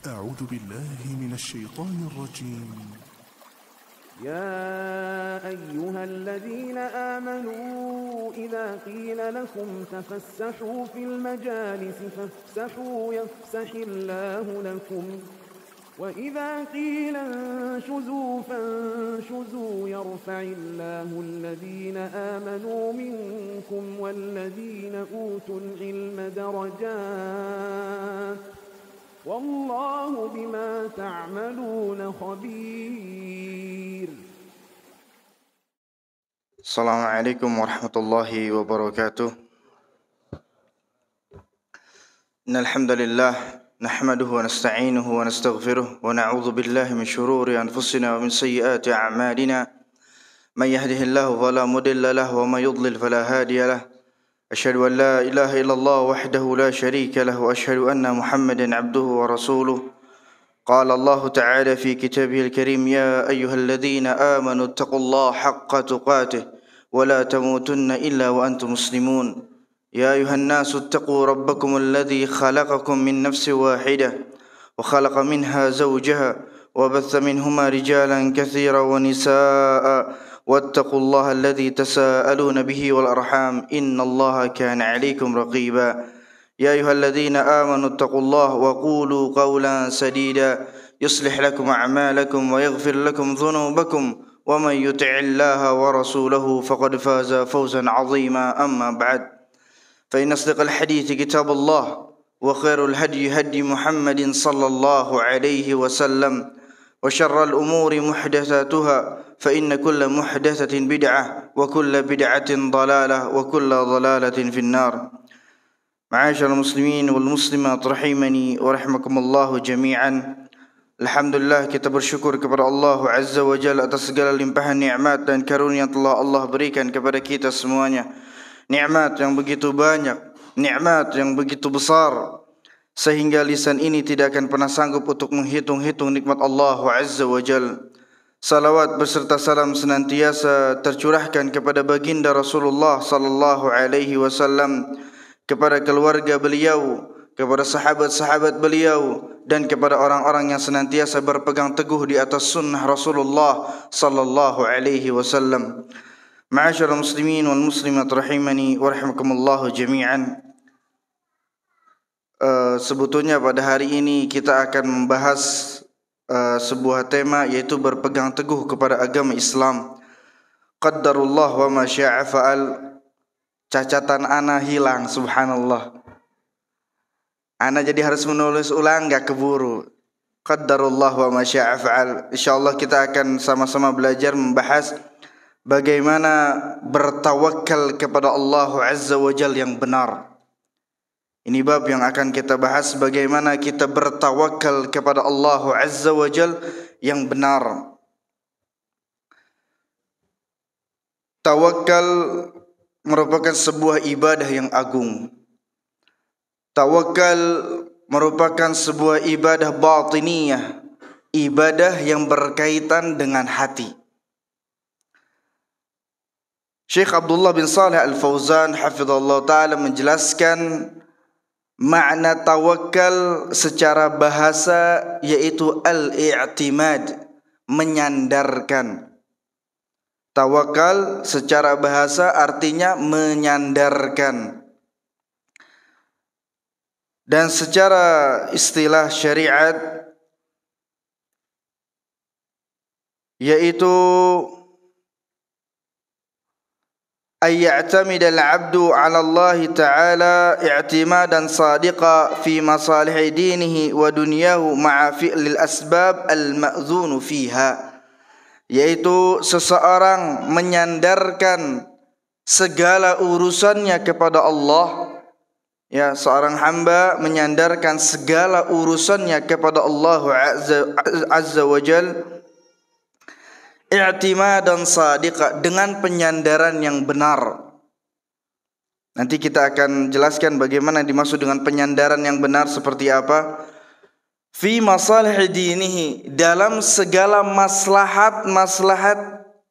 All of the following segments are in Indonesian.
أعوذ بالله من الشيطان الرجيم. يا أيها الذين آمنوا إذا قيل لكم تفسحوا في المجالس فافسحوا يفسح الله لكم وإذا قيل انشزوا فانشزوا يرفع الله الذين آمنوا منكم والذين أوتوا العلم درجات والله بما تعملون خبير. السلام عليكم ورحمة الله وبركاته. إن الحمد لله نحمده ونستعينه ونستغفره ونعوذ بالله من شرور أنفسنا ومن سيئات أعمالنا. من يهده الله فلا مضل له ومن يضلل فلا هادي له. أشهد أن لا إله إلا الله وحده لا شريك له وأشهد أن محمدا عبده ورسوله. قال الله تعالى في كتابه الكريم: يا أيها الذين آمنوا اتقوا الله حق تقاته ولا تموتن إلا وأنتم مسلمون. يا أيها الناس اتقوا ربكم الذي خلقكم من نفس واحدة وخلق منها زوجها وبث منهما رجالا كثيرا ونساء واتقوا الله الذي تساءلون به والأرحام إن الله كان عليكم رقيبا. يا أيها الذين آمنوا اتقوا الله وقولوا قولا سديدا يصلح لكم أعمالكم ويغفر لكم ذنوبكم ومن يطع الله ورسوله فقد فاز فوزا عظيما. أما بعد، فإن أصدق الحديث كتاب الله وخير الهدي هدي محمد صلى الله عليه وسلم وشر الأمور محدثاتها فإن كل محدثة بدعة وكل بدعة ضلالة وكل ضلالة في النار. Ma'asyiral muslimin wal muslimat rahimani wa rahimakumullah jami'an. Alhamdulillah, kita bersyukur kepada Allah Azza wa Jalla atas segala limpahan nikmat dan karunia yang telah Allah berikan kepada kita semuanya. Nikmat yang begitu banyak, nikmat yang begitu besar, sehingga lisan ini tidak akan pernah sanggup untuk menghitung-hitung nikmat Allah Azza wa Jalla. Salawat beserta salam senantiasa tercurahkan kepada baginda Rasulullah sallallahu alaihi wasallam, kepada keluarga beliau, kepada sahabat-sahabat beliau, dan kepada orang-orang yang senantiasa berpegang teguh di atas sunnah Rasulullah sallallahu alaihi wasallam. Ma'asyiral muslimin wal muslimat rahimani wa rahimakumullah jami'an. Sebetulnya pada hari ini kita akan membahas sebuah tema, yaitu berpegang teguh kepada agama Islam. Qaddarullah wa ma syaa fa'al. Cacatan ana hilang, subhanallah. Ana jadi harus menulis ulang, gak keburu. Qaddarullah wa ma syaa fa'al. Insyaallah kita akan sama-sama belajar membahas bagaimana bertawakal kepada Allah Azza wa Jalla yang benar. Ini bab yang akan kita bahas, bagaimana kita bertawakal kepada Allah Azza wa Jalla yang benar. Tawakal merupakan sebuah ibadah yang agung. Tawakal merupakan sebuah ibadah batiniyah, ibadah yang berkaitan dengan hati. Syekh Abdullah bin Saleh Al-Fauzan hafizallahu ta'ala menjelaskan makna tawakal secara bahasa, yaitu al-i'timad, menyandarkan. Tawakal secara bahasa artinya menyandarkan. Dan secara istilah syariat yaitu ayya'tamid al-'abdu 'ala Allah ta'ala i'timadan sadiqa fi masalih dinihi wa dunyahu ma'a fi'lil asbab al-ma'zunu fiha. Yaitu seseorang menyandarkan segala urusannya kepada Allah. Ya, seorang hamba menyandarkan segala urusannya kepada Allah Azza wa Jal, i'timadan sadiqa, dengan penyandaran yang benar. Nanti kita akan jelaskan bagaimana dimaksud dengan penyandaran yang benar seperti apa. Fi masalih dinihi, dalam segala maslahat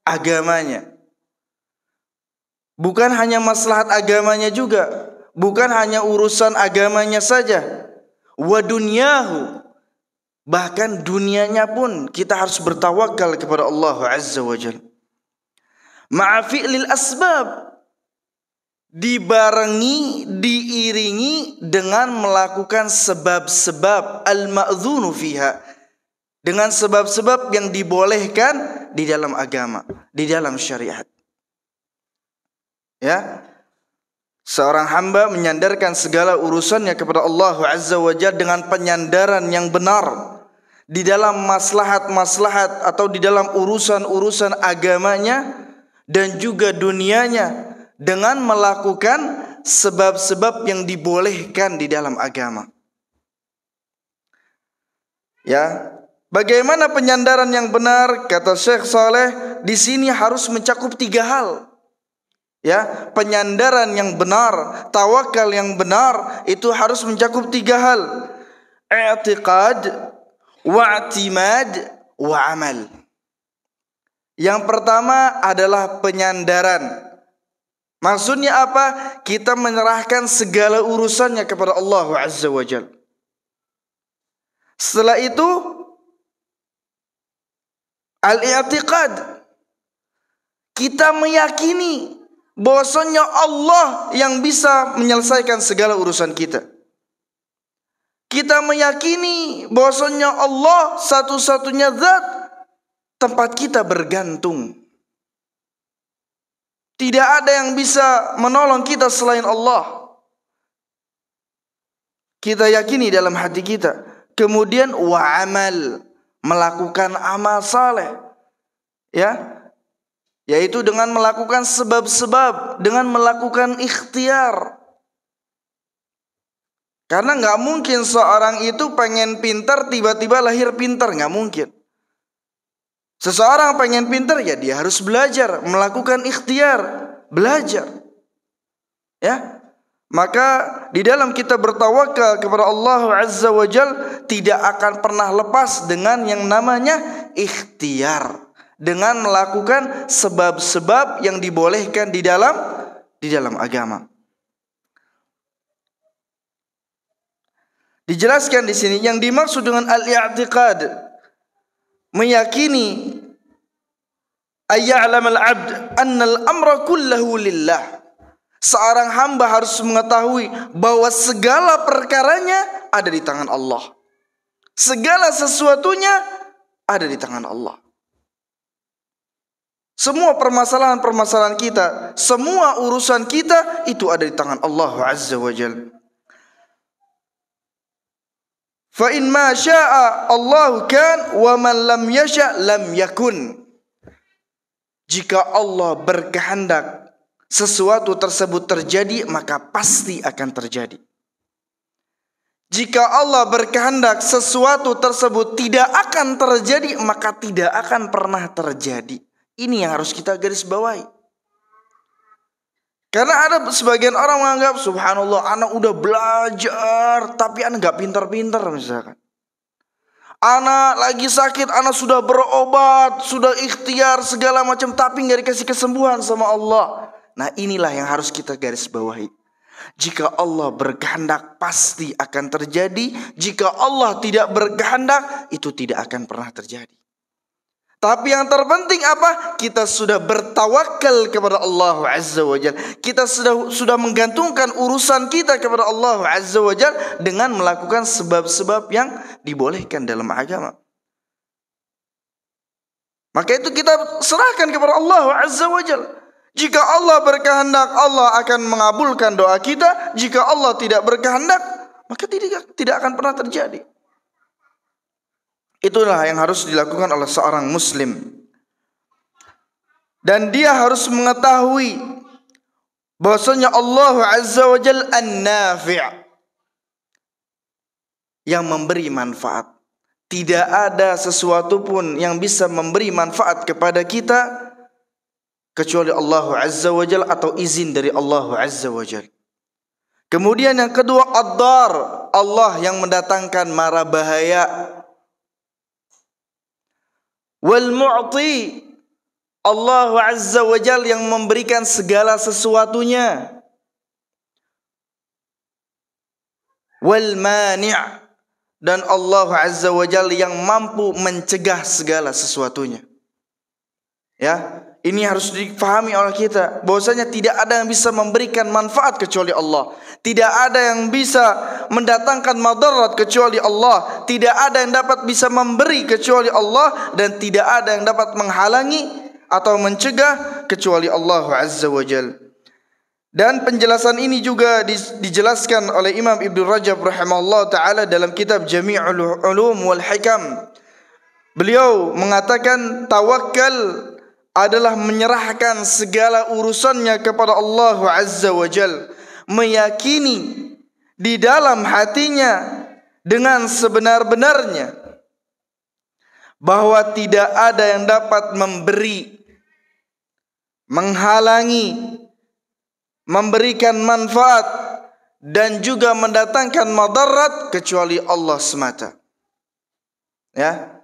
agamanya. Bukan hanya maslahat agamanya juga, bukan hanya urusan agamanya saja. Wa dunyahu, Bahkan dunianya pun kita harus bertawakal kepada Allah Azza wa Jalla. Ma'a fi'lil asbab, dibarengi, diiringi dengan melakukan sebab-sebab al-ma'dzunu fiha, dengan sebab-sebab yang dibolehkan di dalam agama, di dalam syariat. Ya, seorang hamba menyandarkan segala urusannya kepada Allah Azza wa Jalla dengan penyandaran yang benar di dalam maslahat-maslahat atau di dalam urusan-urusan agamanya dan juga dunianya, dengan melakukan sebab-sebab yang dibolehkan di dalam agama. Ya, bagaimana penyandaran yang benar? Kata Syekh Saleh, di sini harus mencakup 3 hal. Ya, penyandaran yang benar, tawakal yang benar itu harus mencakup 3 hal. I'tiqad, wa'timad, wa amal. Yang pertama adalah penyandaran. Maksudnya apa? Kita menyerahkan segala urusannya kepada Allah Azza wa Jalla. Setelah itu al-i'tiqad, kita meyakini bahwasanya Allah yang bisa menyelesaikan segala urusan kita. Kita meyakini bahwasanya Allah satu-satunya zat tempat kita bergantung. Tidak ada yang bisa menolong kita selain Allah. Kita yakini dalam hati kita. Kemudian wa amal, melakukan amal saleh. Ya, yaitu dengan melakukan sebab-sebab, dengan melakukan ikhtiar. Karena nggak mungkin seorang itu pengen pintar tiba-tiba lahir pintar, nggak mungkin. Seseorang pengen pintar, ya dia harus belajar, melakukan ikhtiar, belajar. Ya, maka di dalam kita bertawakal kepada Allah Azza wa Jalla tidak akan pernah lepas dengan yang namanya ikhtiar, dengan melakukan sebab-sebab yang dibolehkan di dalam agama. Dijelaskan di sini yang dimaksud dengan al-i'tiqad, meyakini ayya'lamal 'abd annal amra kullahu lillah. Seorang hamba harus mengetahui bahwa segala perkaranya ada di tangan Allah. Segala sesuatunya ada di tangan Allah. Semua permasalahan-permasalahan kita, semua urusan kita itu ada di tangan Allah Azza wa Jalla. Fa in ma syaa Allah kan wa man lam yasha lam yakun. Jika Allah berkehendak sesuatu tersebut terjadi, maka pasti akan terjadi. Jika Allah berkehendak sesuatu tersebut tidak akan terjadi, maka tidak akan pernah terjadi. Ini yang harus kita garis bawahi. Karena ada sebagian orang menganggap, subhanallah, anak udah belajar tapi anak gak pintar-pintar misalkan. Anak lagi sakit, anak sudah berobat, sudah ikhtiar segala macam, tapi gak dikasih kesembuhan sama Allah. Nah, inilah yang harus kita garis bawahi. Jika Allah berkehendak pasti akan terjadi. Jika Allah tidak berkehendak, itu tidak akan pernah terjadi. Tapi yang terpenting apa? Kita sudah bertawakal kepada Allah Azza wa Jalla. Kita sudah menggantungkan urusan kita kepada Allah Azza wa Jalla dengan melakukan sebab-sebab yang dibolehkan dalam agama. Maka itu kita serahkan kepada Allah Azza wa Jalla. Jika Allah berkehendak, Allah akan mengabulkan doa kita. Jika Allah tidak berkehendak, maka tidak akan pernah terjadi. Itulah yang harus dilakukan oleh seorang muslim. Dan dia harus mengetahui bahwasanya Allah Azza wa Jalla an-nafi', yang memberi manfaat. Tidak ada sesuatu pun yang bisa memberi manfaat kepada kita kecuali Allah Azza wa Jalla atau izin dari Allah Azza wa Jalla. Kemudian yang kedua, ad-dar, Allah yang mendatangkan mara bahaya. Wal mu'ti, Allah Azza wa Jalla yang memberikan segala sesuatunya. Wal mani', dan Allah Azza wa Jalla yang mampu mencegah segala sesuatunya. Ya, ini harus difahami oleh kita bahwasanya tidak ada yang bisa memberikan manfaat kecuali Allah. Tidak ada yang bisa mendatangkan madarat kecuali Allah. Tidak ada yang dapat bisa memberi kecuali Allah, dan tidak ada yang dapat menghalangi atau mencegah kecuali Allah Azza wa Jalla. Dan penjelasan ini juga dijelaskan oleh Imam Ibnu Rajab rahimahullah taala dalam kitab Jami'ul Ulum wal Hikam. Beliau mengatakan tawakal adalah menyerahkan segala urusannya kepada Allah Azza wa Jalla, meyakini di dalam hatinya dengan sebenar-benarnya bahwa tidak ada yang dapat memberi, menghalangi, memberikan manfaat dan juga mendatangkan madarat kecuali Allah semata. Ya,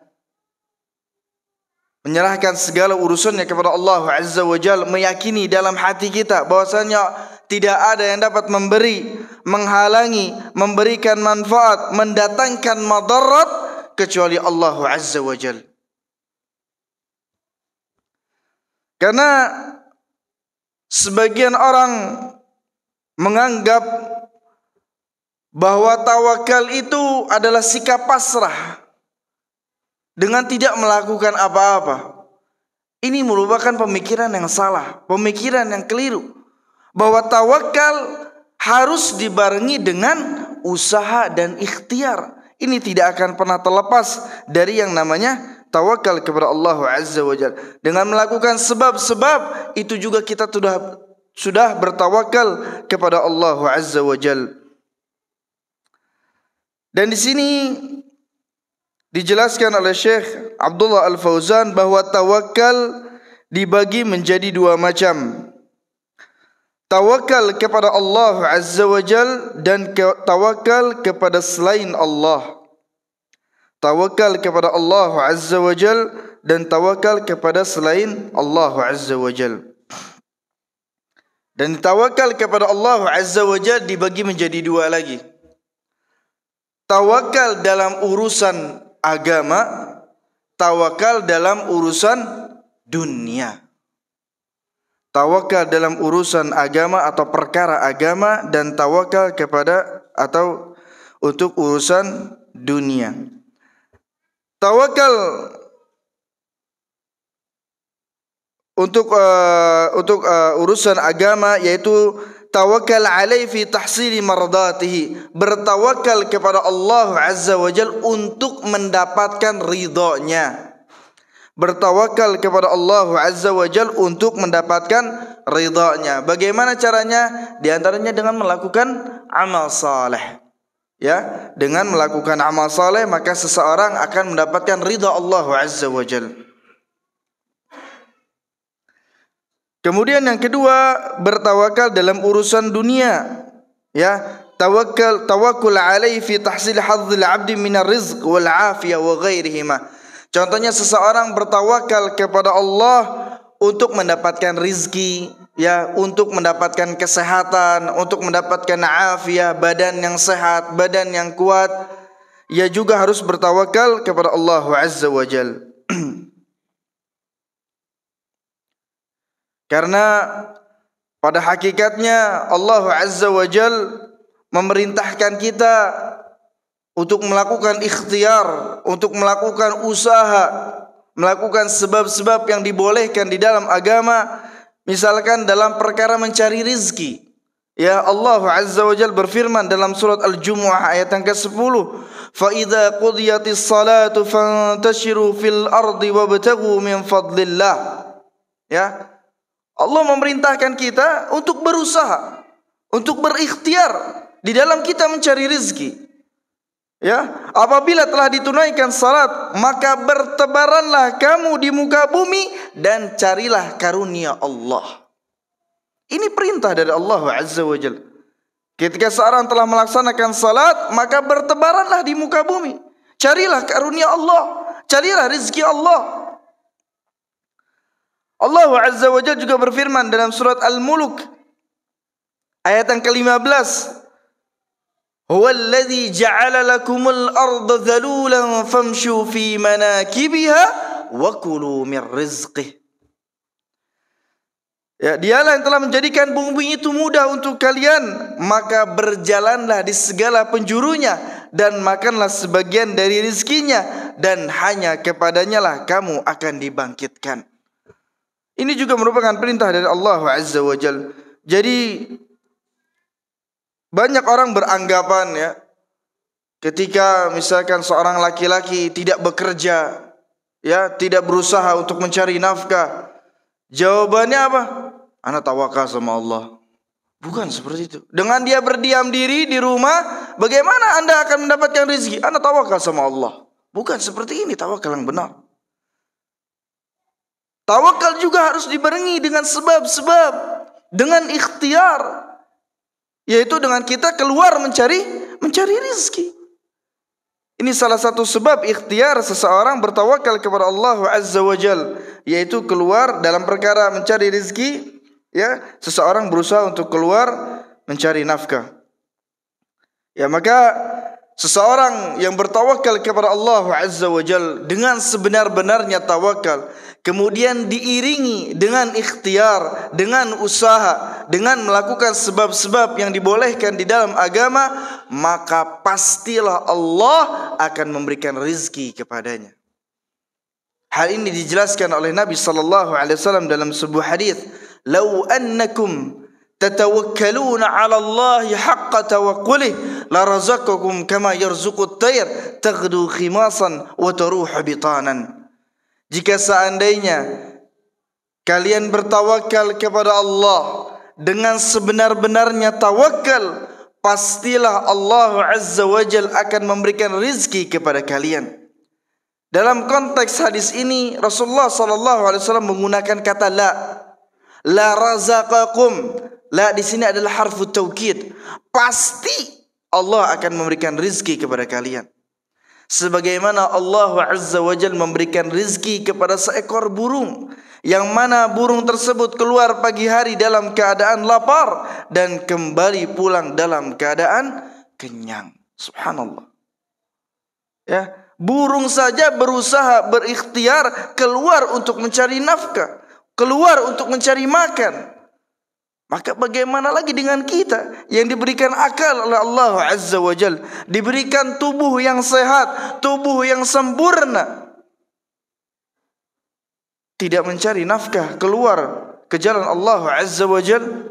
menyerahkan segala urusannya kepada Allah Azza wa Jalla, meyakini dalam hati kita bahwasanya tidak ada yang dapat memberi, menghalangi, memberikan manfaat, mendatangkan madarat kecuali Allah Azza wa Jalla. Karena sebagian orang menganggap bahwa tawakal itu adalah sikap pasrah dengan tidak melakukan apa-apa. Ini merupakan pemikiran yang salah, pemikiran yang keliru. Bahwa tawakal harus dibarengi dengan usaha dan ikhtiar. Ini tidak akan pernah terlepas dari yang namanya tawakal kepada Allah Azza wa Jalla. Dengan melakukan sebab-sebab itu juga kita sudah bertawakal kepada Allah Azza wa Jalla. Dan di sini dijelaskan oleh Syekh Abdullah Al-Fauzan bahwa tawakal dibagi menjadi dua macam. Tawakal kepada Allah Azza wa Jal dan tawakal kepada selain Allah. Tawakal kepada Allah Azza wa Jal dan tawakal kepada selain Allah Azza wa Jal. Dan tawakal kepada Allah Azza wa Jal dibagi menjadi dua lagi. Tawakal dalam urusan agama, tawakal dalam urusan dunia. Tawakal dalam urusan agama atau perkara agama, dan tawakal kepada atau untuk urusan dunia. Tawakal untuk urusan agama yaitu tawakal alaihi fi tahsili mardatihi, bertawakal kepada Allah Azza wa Jalla untuk mendapatkan ridhonya. Bertawakal kepada Allah Azza wa Jalla untuk mendapatkan ridhonya. Bagaimana caranya? Di antaranya dengan melakukan amal saleh. Ya, dengan melakukan amal saleh maka seseorang akan mendapatkan ridha Allah Azza wa Jalla. Kemudian yang kedua, bertawakal dalam urusan dunia. Ya, tawakkul alaihi fi tahsil hadzil 'abdi minar rizq wal 'afiyah wa ghairihima. Contohnya seseorang bertawakal kepada Allah untuk mendapatkan rizki, ya, untuk mendapatkan kesehatan, untuk mendapatkan afiah, badan yang sehat, badan yang kuat. Ia juga harus bertawakal kepada Allah Azza wa Jalla. Karena pada hakikatnya Allah Azza wa Jal memerintahkan kita untuk melakukan ikhtiar, untuk melakukan usaha, melakukan sebab-sebab yang dibolehkan di dalam agama. Misalkan dalam perkara mencari rizki. Ya, Allah Azza wa Jal berfirman dalam surat Al-Jumu'ah ayat yang ke-10, فَإِذَا قُضِيَتِ الصَّلَاةُ فَانْتَشِرُوا فِي الْأَرْضِ وَابْتَغُوا مِنْ فَضْلِ اللَّهِ. Ya, Allah memerintahkan kita untuk berusaha, untuk berikhtiar di dalam kita mencari rezeki. Ya, apabila telah ditunaikan salat, maka bertebaranlah kamu di muka bumi dan carilah karunia Allah. Ini perintah dari Allah Azza wa Jalla. Ketika seorang telah melaksanakan salat, maka bertebaranlah di muka bumi. Carilah karunia Allah, carilah rezeki Allah. Allah Azza wa Jalla juga berfirman dalam surat Al-Mulk ayat yang ke-15, Huwallazi ja'ala lakumul arda dhalulan famshu fi manakibiha wa kulu min rizqih. Ya, dialah yang telah menjadikan bumi itu mudah untuk kalian, maka berjalanlah di segala penjurunya dan makanlah sebagian dari rizkinya, dan hanya kepadanya lah kamu akan dibangkitkan. Ini juga merupakan perintah dari Allah Azza wa Jalla. Jadi banyak orang beranggapan ya, ketika misalkan seorang laki-laki tidak bekerja, ya, tidak berusaha untuk mencari nafkah, jawabannya apa? Ana tawakal sama Allah. Bukan seperti itu. Dengan dia berdiam diri di rumah, bagaimana Anda akan mendapatkan rezeki? Ana tawakal sama Allah. Bukan seperti ini tawakal yang benar. Tawakal juga harus dibarengi dengan sebab-sebab, dengan ikhtiar, yaitu dengan kita keluar mencari rezeki. Ini salah satu sebab ikhtiar seseorang bertawakal kepada Allah Azza wa Jal, yaitu keluar dalam perkara mencari rezeki. Ya, seseorang berusaha untuk keluar mencari nafkah. Ya, maka seseorang yang bertawakal kepada Allah Azza wa Jal dengan sebenar-benarnya tawakal, kemudian diiringi dengan ikhtiar, dengan usaha, dengan melakukan sebab-sebab yang dibolehkan di dalam agama, maka pastilah Allah akan memberikan rezeki kepadanya. Hal ini dijelaskan oleh Nabi sallallahu alaihi wasallam dalam sebuah hadis, "Lau annakum tatawakkaluna 'ala Allah haqqa tawakkuli la razaqakum kama yarzuqut tayr taghdu khimasan wa taruhu bitanan." Jika seandainya kalian bertawakal kepada Allah dengan sebenar-benarnya tawakal, pastilah Allah Azza wa Jalla akan memberikan rezeki kepada kalian. Dalam konteks hadis ini Rasulullah sallallahu alaihi wasallam menggunakan kata la razaqakum. La di sini adalah harfu taukid. Pasti Allah akan memberikan rezeki kepada kalian. Sebagaimana Allah Azza wa Jalla memberikan rezeki kepada seekor burung, yang mana burung tersebut keluar pagi hari dalam keadaan lapar dan kembali pulang dalam keadaan kenyang. Subhanallah. Ya, burung saja berusaha berikhtiar keluar untuk mencari nafkah, keluar untuk mencari makan. Maka bagaimana lagi dengan kita yang diberikan akal oleh Allah Azza wa Jalla, diberikan tubuh yang sehat, tubuh yang sempurna, tidak mencari nafkah, keluar ke jalan Allah Azza wa Jalla?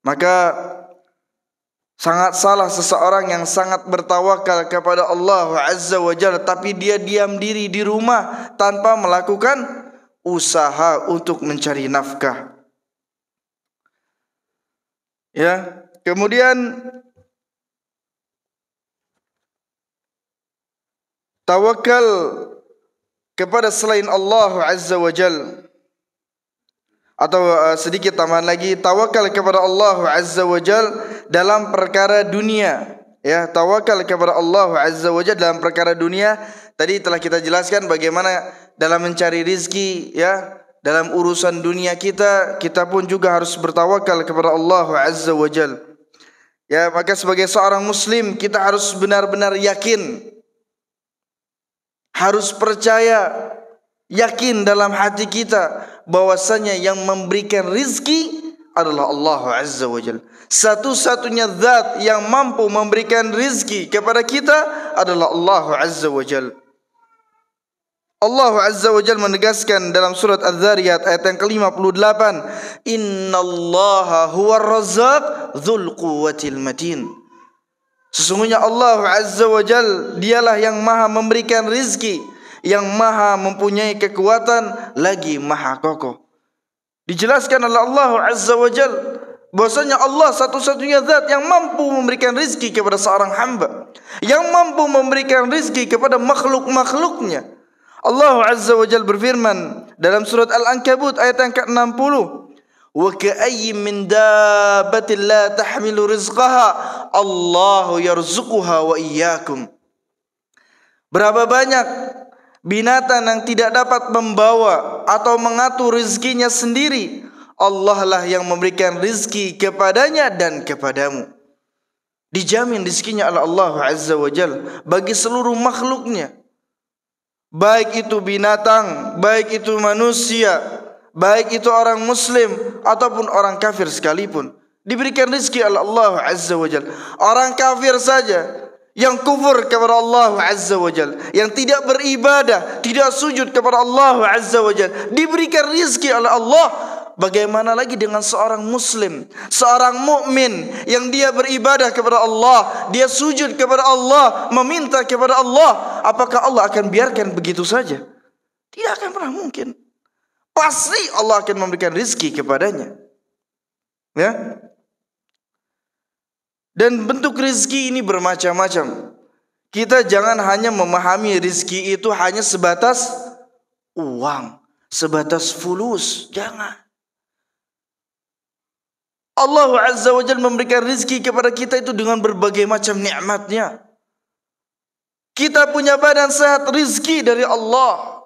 Maka sangat salah seseorang yang sangat bertawakal kepada Allah Azza wa Jalla, tapi dia diam diri di rumah tanpa melakukan usaha untuk mencari nafkah. Ya, kemudian tawakal kepada selain Allah Azza wa Jalla, atau sedikit tambahan lagi, tawakal kepada Allah Azza wa Jalla dalam perkara dunia. Ya, tawakal kepada Allah Azza wa Jalla dalam perkara dunia. Tadi telah kita jelaskan bagaimana dalam mencari rizki, ya, dalam urusan dunia kita pun juga harus bertawakal kepada Allah Azza wa Jalla. Ya, maka sebagai seorang muslim kita harus benar-benar yakin, harus percaya, yakin dalam hati kita bahwasanya yang memberikan rizki adalah Allah Azza wa Jalla. Satu-satunya zat yang mampu memberikan rizki kepada kita adalah Allah Azza wa Jalla. Allah Azza wa Jalla menegaskan dalam surat Az-Zariyat ayat yang ke-58, "Innallaha huwar razzaq dzul quwwatil matin." Sesungguhnya Allah Azza wa Jalla dialah yang maha memberikan rizki, yang maha mempunyai kekuatan, lagi maha kokoh. Dijelaskan oleh Allah Azza wa Jalla bahwasanya Allah satu-satunya zat yang mampu memberikan rizki kepada seorang hamba, yang mampu memberikan rizki kepada makhluk-makhluknya. Allah Azza wa Jalla berfirman dalam surat Al-Ankabut ayat yang ke-60, "Wa ka'ayyin min dabbatin la tahmilu rizqaha Allahu yarzuquha wa iyyakum." Berapa banyak binatang yang tidak dapat membawa atau mengatur rezekinya sendiri, Allah lah yang memberikan rezeki kepadanya dan kepadamu. dijamin rizkinya oleh Allah Azza wa Jal bagi seluruh makhluknya, baik itu binatang, baik itu manusia, baik itu orang muslim ataupun orang kafir sekalipun, diberikan rizki oleh Allah Azza wa Jal. Orang kafir saja yang kufur kepada Allah Azza wa Jal, yang tidak beribadah, tidak sujud kepada Allah Azza wa Jal, diberikan rizki oleh Allah. Bagaimana lagi dengan seorang muslim, seorang mukmin yang dia beribadah kepada Allah, dia sujud kepada Allah, meminta kepada Allah? Apakah Allah akan biarkan begitu saja? Tidak akan pernah mungkin. Pasti Allah akan memberikan rizki kepadanya. Ya. Dan bentuk rizki ini bermacam-macam. Kita jangan hanya memahami rizki itu hanya sebatas uang, sebatas fulus. Jangan. Allah Azza wa Jalla memberikan rizki kepada kita itu dengan berbagai macam nikmatnya. Kita punya badan sehat, rizki dari Allah.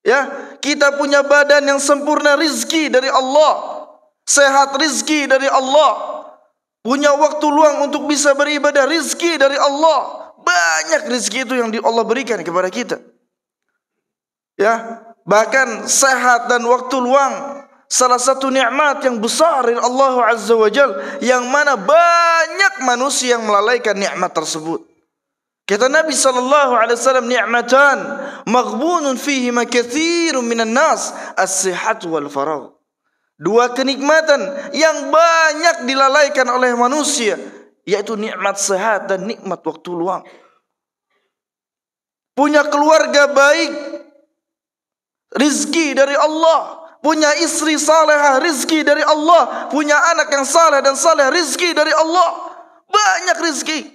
Ya, kita punya badan yang sempurna, rizki dari Allah. Sehat, rizki dari Allah. Punya waktu luang untuk bisa beribadah, rizki dari Allah. Banyak rizki itu yang Allah berikan kepada kita. Ya, bahkan sehat dan waktu luang salah satu nikmat yang besar dari Allah Azza wa Jal, yang mana banyak manusia yang melalaikan nikmat tersebut. Kata Nabi SAW, ni'matan maghbunun fihima katsirun minan nas, as-sihat wal faragh. Dua kenikmatan yang banyak dilalaikan oleh manusia, yaitu nikmat sehat dan nikmat waktu luang. Punya keluarga baik, rizki dari Allah. Punya istri salehah, rizki dari Allah. Punya anak yang saleh dan saleh, rizki dari Allah. Banyak rizki.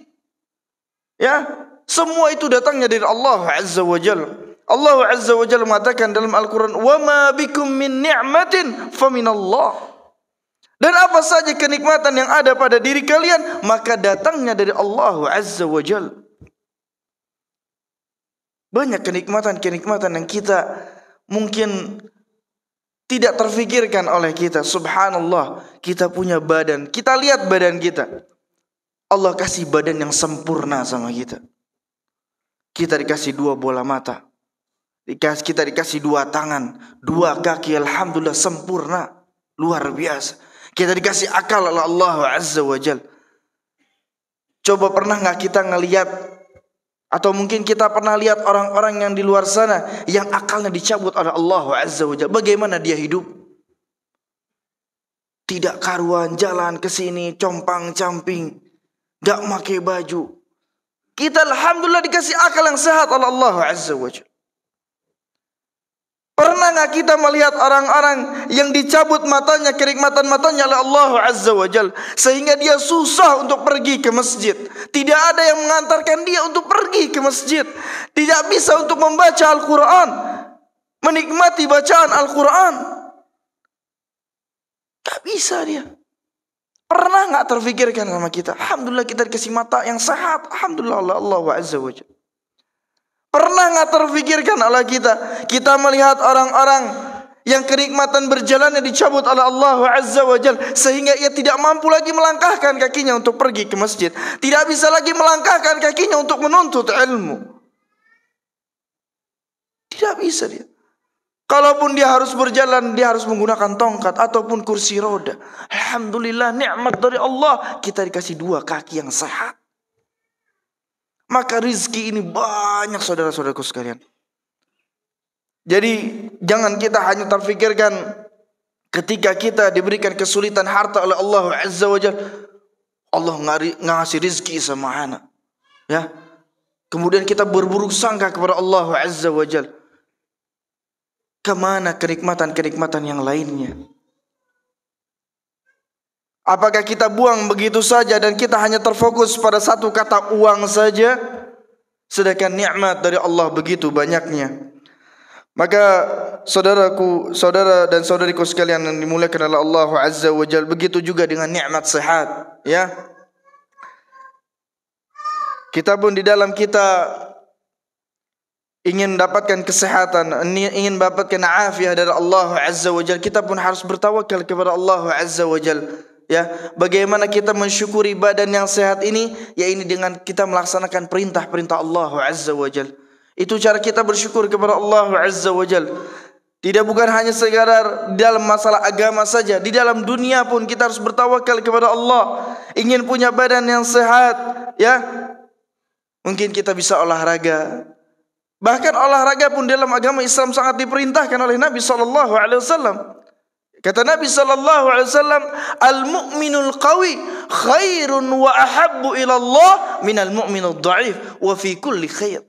Ya, semua itu datangnya dari Allah Azza wa Jalla. Allah Azza wa Jalla mengatakan dalam Al-Quran, wa ma bikum min ni'matin faminallah. Dan apa saja kenikmatan yang ada pada diri kalian, maka datangnya dari Allah Azza wa Jalla. Banyak kenikmatan-kenikmatan yang kita mungkin tidak terfikirkan oleh kita. Subhanallah, kita punya badan. Kita lihat badan kita. Allah kasih badan yang sempurna sama kita. Kita dikasih 2 bola mata. Kita dikasih 2 tangan, 2 kaki, alhamdulillah sempurna, luar biasa. Kita dikasih akal oleh Allah Azza wa Jal. Coba pernah nggak kita ngelihat, atau mungkin kita pernah lihat orang-orang yang di luar sana yang akalnya dicabut oleh Allah Azza wa Jal, bagaimana dia hidup? Tidak karuan, jalan ke sini compang-camping, nggak pakai baju. Kita alhamdulillah dikasih akal yang sehat oleh Allah Azza wa Jal. Pernah nggak kita melihat orang-orang yang dicabut matanya, kenikmatan matanya oleh Allah Azza wa Jal, sehingga dia susah untuk pergi ke masjid. Tidak ada yang mengantarkan dia untuk pergi ke masjid. Tidak bisa untuk membaca Al-Quran, menikmati bacaan Al-Quran. Tak bisa dia. Pernah nggak terfikirkan sama kita? Alhamdulillah kita dikasih mata yang sehat. Alhamdulillah Allah Azza wa Jal. Pernah nggak terfikirkan oleh kita melihat orang-orang yang kenikmatan berjalannya dicabut oleh Allah Azza wa Jal, sehingga ia tidak mampu lagi melangkahkan kakinya untuk pergi ke masjid, tidak bisa lagi melangkahkan kakinya untuk menuntut ilmu. Tidak bisa dia. Kalaupun dia harus berjalan, dia harus menggunakan tongkat ataupun kursi roda. Alhamdulillah, nikmat dari Allah, kita dikasih 2 kaki yang sehat. Maka rizki ini banyak, saudara-saudaraku sekalian. Jadi jangan kita hanya terfikirkan ketika kita diberikan kesulitan harta oleh Allah Azza wa Jalla, Allah ngasih rizki sama anak, ya. Kemudian kita berburuk sangka kepada Allah Azza wa Jalla. Kemana kenikmatan-kenikmatan yang lainnya? Apakah kita buang begitu saja dan kita hanya terfokus pada satu kata uang saja, sedangkan nikmat dari Allah begitu banyaknya? Maka saudara dan saudariku sekalian yang dimuliakan oleh Allah Azza wa Jalla, begitu juga dengan nikmat sehat, ya. Kita pun di dalam kita ingin mendapatkan kesehatan, ingin mendapatkan afiah dari Allah Azza wa Jalla, kita pun harus bertawakal kepada Allah Azza wa Jalla. Ya, bagaimana kita mensyukuri badan yang sehat ini? Ya ini dengan kita melaksanakan perintah-perintah Allah Azza wa Jal. Itu cara kita bersyukur kepada Allah Azza wa Jal. Tidak bukan hanya sekadar dalam masalah agama saja, di dalam dunia pun kita harus bertawakal kepada Allah. Ingin punya badan yang sehat, ya. Mungkin kita bisa olahraga. Bahkan olahraga pun dalam agama Islam sangat diperintahkan oleh Nabi sallallahu alaihi wasallam. Kata Nabi sallallahu alaihi wasallam, "Al-mu'minul qawi khairun wa ahabbu ila Allah minal mu'minud dha'if wa fi kulli khair."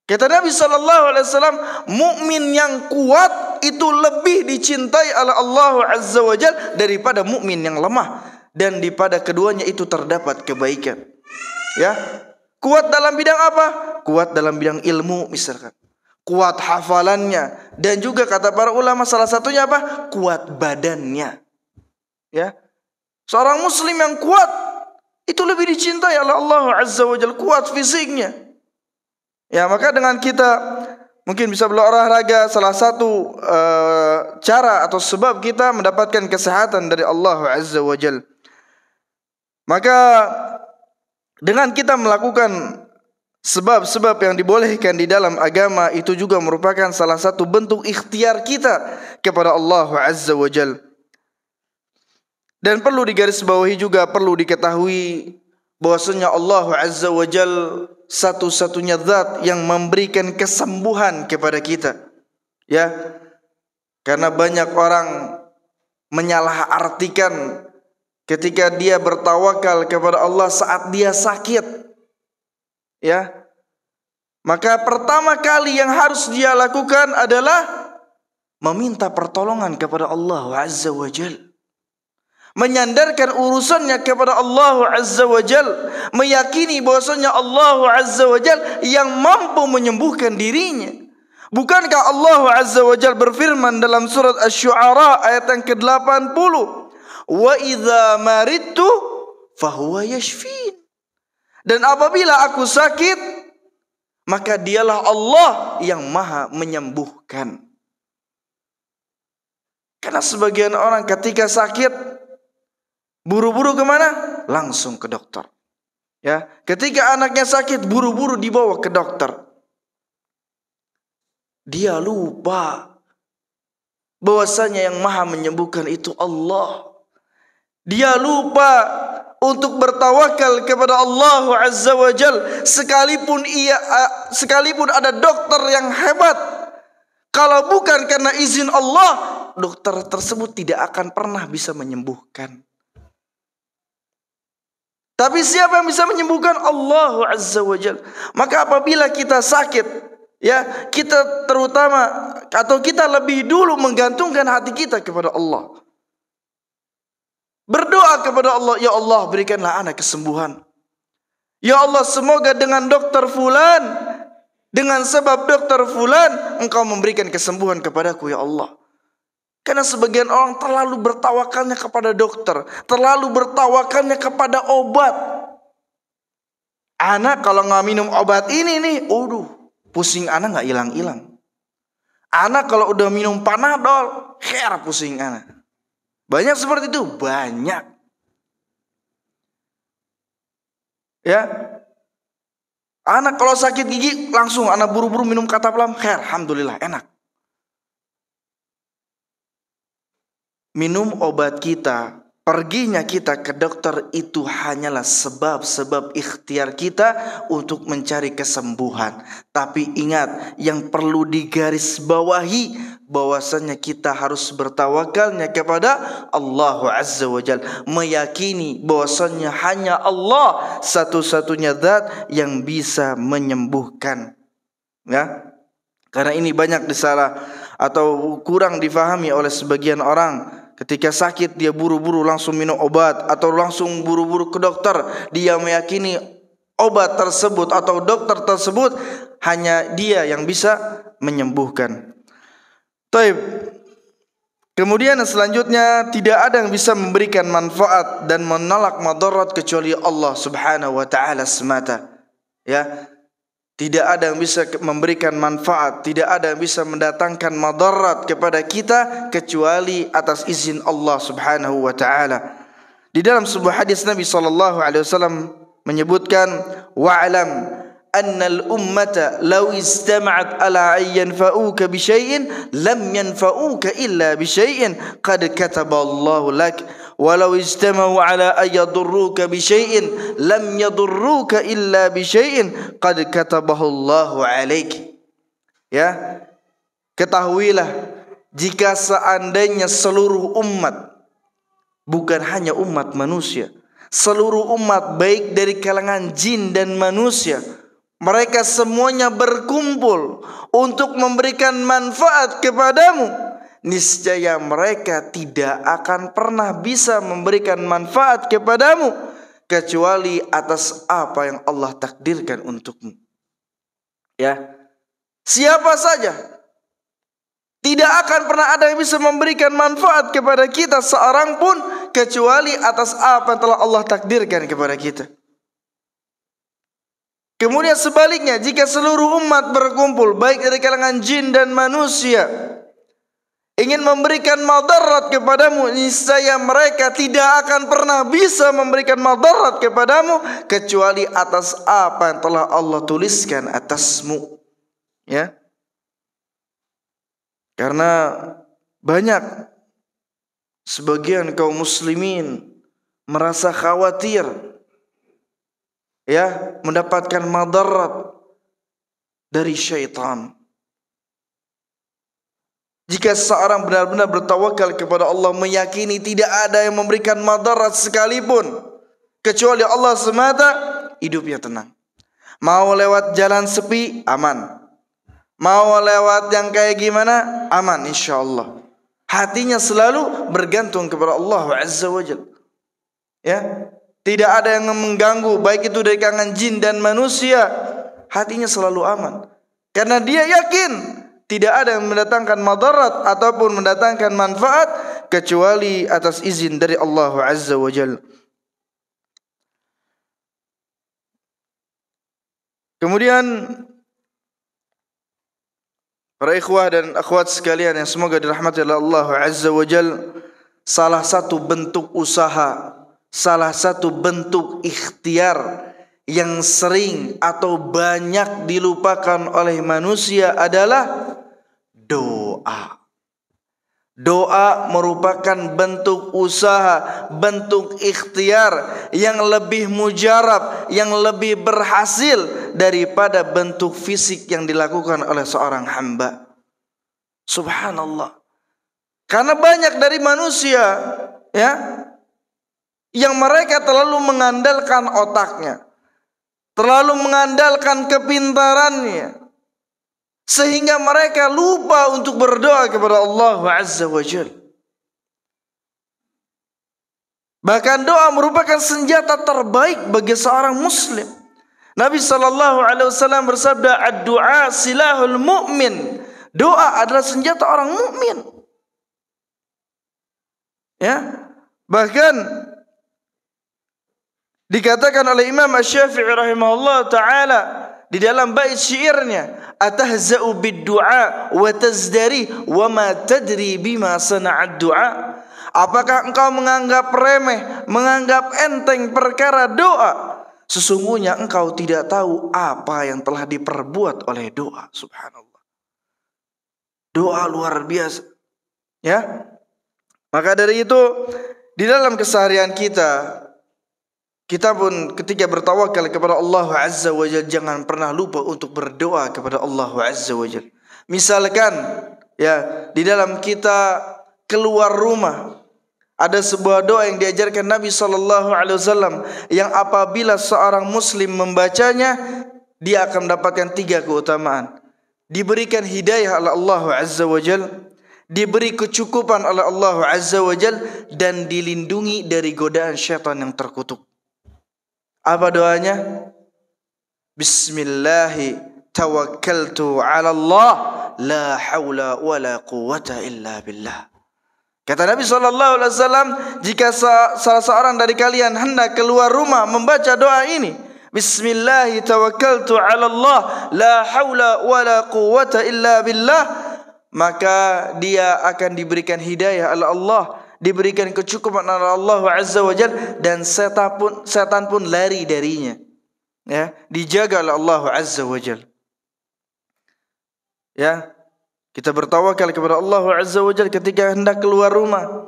Kata Nabi sallallahu alaihi wasallam, mukmin yang kuat itu lebih dicintai oleh Allah Azza wa Jalla daripada mukmin yang lemah, dan di pada keduanya itu terdapat kebaikan. Ya. Kuat dalam bidang apa? Kuat dalam bidang ilmu misalkan. Kuat hafalannya, dan juga kata para ulama salah satunya apa? Kuat badannya. Ya. Seorang muslim yang kuat itu lebih dicintai oleh Allah Azza wa Jalla, kuat fisiknya. Ya, maka dengan kita mungkin bisa berolahraga salah satu cara atau sebab kita mendapatkan kesehatan dari Allah Azza wa Jalla. Maka dengan kita melakukan sebab-sebab yang dibolehkan di dalam agama, itu juga merupakan salah satu bentuk ikhtiar kita kepada Allah Azza wa Jalla. Dan perlu digarisbawahi juga, perlu diketahui bahwasanya Allah Azza wa Jalla satu-satunya zat yang memberikan kesembuhan kepada kita. Ya. Karena banyak orang menyalahartikan ketika dia bertawakal kepada Allah saat dia sakit. Ya, maka pertama kali yang harus dia lakukan adalah meminta pertolongan kepada Allah Azza wa Jalla, menyandarkan urusannya kepada Allah Azza wa Jalla, meyakini bahwasanya Allah Azza wa Jalla yang mampu menyembuhkan dirinya. Bukankah Allah Azza wa Jalla berfirman dalam surat Asy-Syu'ara ayat yang ke-80, "Wa idza maridtu fahuwa yashfin." Dan apabila aku sakit, maka dialah Allah yang maha menyembuhkan. Karena sebagian orang ketika sakit, buru-buru kemana? Langsung ke dokter. Ya, ketika anaknya sakit, buru-buru dibawa ke dokter. Dia lupa bahwasanya yang maha menyembuhkan itu Allah. Dia lupa untuk bertawakal kepada Allah Azza wa Jalla, sekalipun ada dokter yang hebat, kalau bukan karena izin Allah, dokter tersebut tidak akan pernah bisa menyembuhkan. Tapi siapa yang bisa menyembuhkan? Allah Azza wa Jalla. Maka apabila kita sakit, ya, kita terutama atau kita lebih dulu menggantungkan hati kita kepada Allah. Berdoa kepada Allah, ya Allah berikanlah anak kesembuhan. Ya Allah, semoga dengan dokter fulan, dengan sebab dokter fulan, Engkau memberikan kesembuhan kepadaku ya Allah. Karena sebagian orang terlalu bertawakalnya kepada dokter, terlalu bertawakalnya kepada obat. Anak kalau nggak minum obat ini nih, pusing anak nggak hilang-hilang. Anak kalau udah minum Panadol, pusing anak. Banyak seperti itu, banyak. Ya. Anak kalau sakit gigi langsung anak buru-buru minum Cataplam, alhamdulillah enak. Minum obat kita, perginya kita ke dokter itu hanyalah sebab-sebab ikhtiar kita untuk mencari kesembuhan. Tapi ingat, yang perlu digarisbawahi bahwasanya kita harus bertawakalnya kepada Allah Azza wa Jalla, meyakini bahwasanya hanya Allah satu-satunya zat yang bisa menyembuhkan. Ya. Karena ini banyak disalah atau kurang difahami oleh sebagian orang. Ketika sakit dia buru-buru langsung minum obat atau langsung buru-buru ke dokter. Dia meyakini obat tersebut atau dokter tersebut hanya dia yang bisa menyembuhkan. Taib. Kemudian selanjutnya, tidak ada yang bisa memberikan manfaat dan menolak madarat kecuali Allah Subhanahu wa taala semata. Ya. Tidak ada yang bisa memberikan manfaat, tidak ada yang bisa mendatangkan madarat kepada kita kecuali atas izin Allah Subhanahu wa taala. Di dalam sebuah hadis Nabi SAW menyebutkan, wa'lam annal ummata law istama'at ala an yanfa'uka bi syai'in lam yanfa'uka illa bi syai'in qad kataballahu lak walau istama'u ala an yadurruka bi syai'in lam yadurruka illa bi syai'in qad katabahallahu alaik. Ya, ketahuilah jika seandainya seluruh umat, bukan hanya umat manusia, seluruh umat baik dari kalangan jin dan manusia, mereka semuanya berkumpul untuk memberikan manfaat kepadamu, niscaya mereka tidak akan pernah bisa memberikan manfaat kepadamu kecuali atas apa yang Allah takdirkan untukmu. Ya, siapa saja, tidak akan pernah ada yang bisa memberikan manfaat kepada kita seorang pun kecuali atas apa yang telah Allah takdirkan kepada kita. Kemudian sebaliknya, jika seluruh umat berkumpul baik dari kalangan jin dan manusia ingin memberikan madarat kepadamu, niscaya mereka tidak akan pernah bisa memberikan madarat kepadamu kecuali atas apa yang telah Allah tuliskan atasmu. Ya. Karena banyak sebagian kaum muslimin merasa khawatir, ya, mendapatkan madarat dari syaitan. Jika seorang benar-benar bertawakal kepada Allah, meyakini tidak ada yang memberikan madarat sekalipun kecuali Allah semata, hidupnya tenang. Mau lewat jalan sepi, aman. Mau lewat yang kayak gimana, aman insyaallah. Hatinya selalu bergantung kepada Allah Azza wa Jalla. Ya, tidak ada yang mengganggu, baik itu dari kalangan jin dan manusia. Hatinya selalu aman, karena dia yakin tidak ada yang mendatangkan madarat ataupun mendatangkan manfaat kecuali atas izin dari Allah Azza wa Jalla. Kemudian para ikhwah dan akhwat sekalian yang semoga dirahmati oleh Allah Azza wa Jalla, salah satu bentuk usaha, salah satu bentuk ikhtiar yang sering atau banyak dilupakan oleh manusia adalah doa. Doa merupakan bentuk usaha, bentuk ikhtiar yang lebih mujarab, yang lebih berhasil daripada bentuk fisik yang dilakukan oleh seorang hamba. Subhanallah. Karena banyak dari manusia, ya, yang mereka terlalu mengandalkan otaknya, terlalu mengandalkan kepintarannya, sehingga mereka lupa untuk berdoa kepada Allah Azza wa Jalla. Bahkan doa merupakan senjata terbaik bagi seorang muslim. Nabi SAW bersabda, ad-du'a silahul mu'min. Doa adalah senjata orang mukmin. Ya, bahkan dikatakan oleh Imam Asy-Syafi'i rahimahullah ta'ala di dalam bait syairnya, atahza'u bid-du'a wa tazdari wa ma tadri bima sana'ad du'a. Apakah engkau menganggap remeh, menganggap enteng perkara doa? Sesungguhnya engkau tidak tahu apa yang telah diperbuat oleh doa. Subhanallah. Doa luar biasa. Ya. Maka dari itu, di dalam keseharian kita pun ketika bertawakal kepada Allah Azza wa Jalla, jangan pernah lupa untuk berdoa kepada Allah Azza wa Jalla. Misalkan, ya, di dalam kita keluar rumah, ada sebuah doa yang diajarkan Nabi SAW yang apabila seorang muslim membacanya, dia akan mendapatkan 3 keutamaan. Diberikan hidayah oleh Allah Azza wa Jalla, diberi kecukupan oleh Allah Azza wa Jalla, dan dilindungi dari godaan syaitan yang terkutuk. Apa doanya? Bismillahi tawakkaltu ala Allah, la hawla wa la quwwata illa billah. Kata Nabi SAW, jika salah seorang dari kalian hendak keluar rumah membaca doa ini, Bismillahi tawakkaltu ala Allah, la hawla wa la quwwata illa billah, maka dia akan diberikan hidayah oleh Allah, diberikan kecukupan oleh Allah Azza wa Jalla, dan setan pun lari darinya. Ya, dijaga oleh Allah Azza wa Jalla. Ya, kita bertawakal kepada Allah Azza wa Jalla ketika hendak keluar rumah.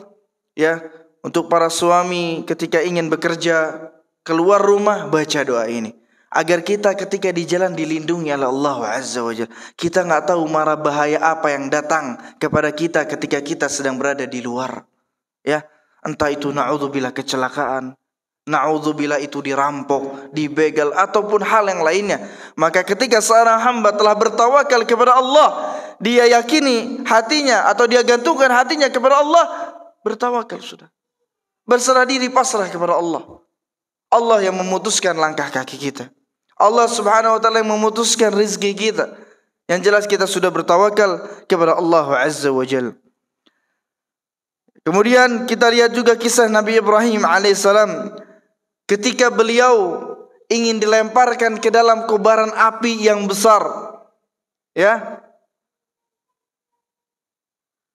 Ya, untuk para suami ketika ingin bekerja, keluar rumah, baca doa ini. Agar kita ketika di jalan dilindungi oleh Allah Azza wa Jalla. Kita enggak tahu mara bahaya apa yang datang kepada kita ketika kita sedang berada di luar. Ya, entah itu na'udzubillah kecelakaan, na'udzubillah itu dirampok, dibegal, ataupun hal yang lainnya. Maka ketika seorang hamba telah bertawakal kepada Allah, dia yakini hatinya atau dia gantungkan hatinya kepada Allah, bertawakal sudah. Berserah diri, pasrah kepada Allah. Allah yang memutuskan langkah kaki kita. Allah Subhanahu wa taala yang memutuskan rezeki kita. Yang jelas kita sudah bertawakal kepada Allah Azza wa Jalla. Kemudian kita lihat juga kisah Nabi Ibrahim alaihissalam ketika beliau ingin dilemparkan ke dalam kobaran api yang besar. Ya.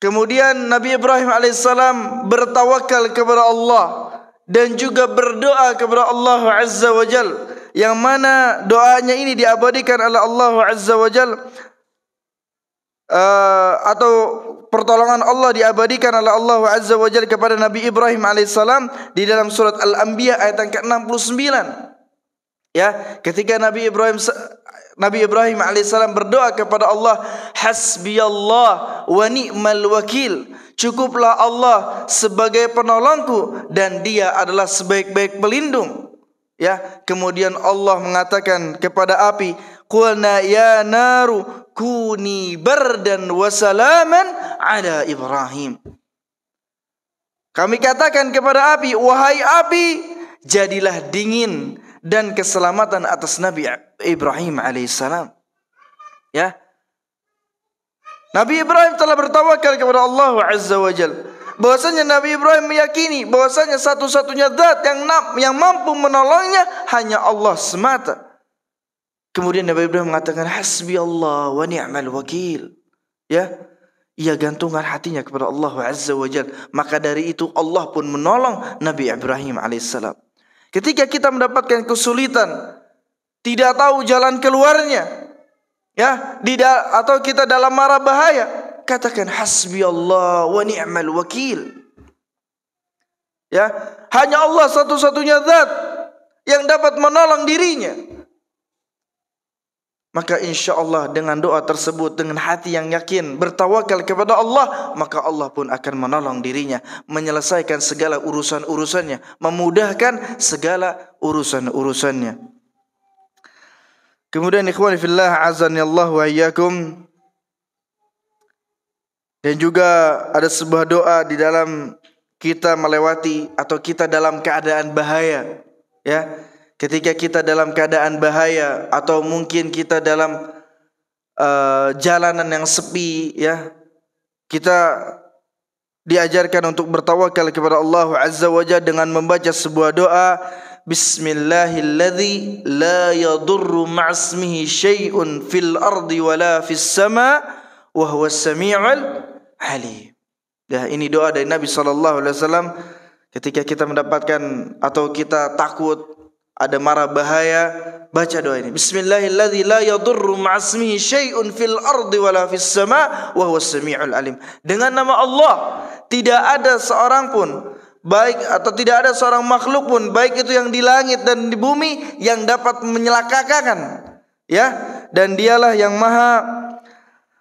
Kemudian Nabi Ibrahim alaihissalam bertawakal kepada Allah dan juga berdoa kepada Allah Azza wa Jalla, yang mana doanya ini diabadikan oleh Allah Azza wa Jalla, atau pertolongan Allah diabadikan oleh Allah Azza wa Jalla kepada Nabi Ibrahim alaihissalam di dalam surat Al-Anbiya ayat yang ke-69. Ya, ketika Nabi Ibrahim alaihissalam berdoa kepada Allah, hasbiyallah wa ni'mal wakil, cukuplah Allah sebagai penolongku dan dia adalah sebaik-baik pelindung. Ya, kemudian Allah mengatakan kepada api, qulna ya naru kuni bardan wa salaman ala Ibrahim. Kami katakan kepada api, wahai api, jadilah dingin dan keselamatan atas Nabi Ibrahim alaihissalam. Ya, Nabi Ibrahim telah bertawakal kepada Allah Azza wa Jalla. Bahwasanya Nabi Ibrahim meyakini bahwasanya satu-satunya zat yang mampu menolongnya hanya Allah semata. Kemudian Nabi Ibrahim mengatakan hasbi Allah wa ni'mal wakil. Ya, ia gantungkan hatinya kepada Allah Azza wa Jalla. Maka dari itu Allah pun menolong Nabi Ibrahim alaihissalam. Ketika kita mendapatkan kesulitan, tidak tahu jalan keluarnya, ya, atau kita dalam mara bahaya, katakan hasbi Allah wa ni'mal wakil. Ya, hanya Allah satu-satunya zat yang dapat menolong dirinya. Maka insya Allah dengan doa tersebut, dengan hati yang yakin, bertawakal kepada Allah, maka Allah pun akan menolong dirinya, menyelesaikan segala urusan-urusannya, memudahkan segala urusan-urusannya. Kemudian ikhwani fillah azani Allah wa iyyakum. Dan juga ada sebuah doa di dalam kita melewati atau kita dalam keadaan bahaya, ya. Ketika kita dalam keadaan bahaya atau mungkin kita dalam jalanan yang sepi, ya, kita diajarkan untuk bertawakal kepada Allah Azza wa Jalla dengan membaca sebuah doa, Bismillahilladzi la yadurru ma'asmihi syai'un fil ardi wala fis sama wa huwas sami'ul alim. Ya, ini doa dari Nabi SAW ketika kita mendapatkan atau kita takut ada mara bahaya, baca doa ini. Bismillahilladzi la yadurru ma'asmihi syai'un fil ardi wala fis sama wa huwas sami'ul alim. Dengan nama Allah tidak ada seorang pun, baik atau tidak ada seorang makhluk pun, baik itu yang di langit dan di bumi, yang dapat menyelakakan, ya, dan dialah yang maha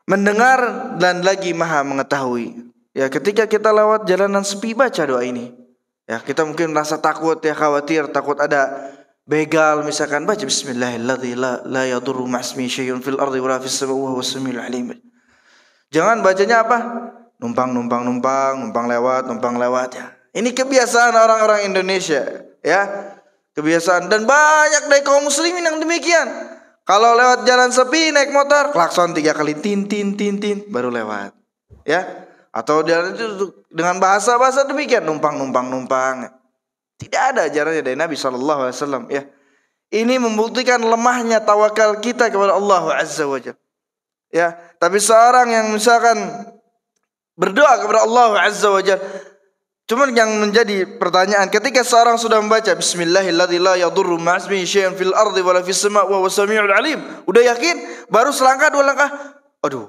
mendengar dan lagi maha mengetahui. Ya, ketika kita lewat jalanan sepi, baca doa ini. Ya, kita mungkin merasa takut, ya, khawatir, takut ada begal misalkan, baca Bismillahilladzi la yadurru ma'asmihi syai'un fil ardi wala fis samaa'i wa huwas samiul alim. Jangan bacanya apa? Numpang lewat, ya. Ini kebiasaan orang-orang Indonesia, ya. Kebiasaan, dan banyak dari kaum muslimin yang demikian. Kalau lewat jalan sepi naik motor, klakson 3 kali, tin baru lewat, ya. Atau dengan bahasa-bahasa demikian, numpang. Tidak ada ajarannya dari Nabi SAW, ya. Ini membuktikan lemahnya tawakal kita kepada Allah Azza wa Jalla, ya. Tapi seorang yang misalkan berdoa kepada Allah Azza wa Jalla Cuman yang menjadi pertanyaan, ketika seorang sudah membaca Bismillahirrahmanirrahim la yadurru ma'asmihi syai'un fil ardi wala fis sama' wa huwas samiul alim, udah yakin, baru selangkah dua langkah, aduh,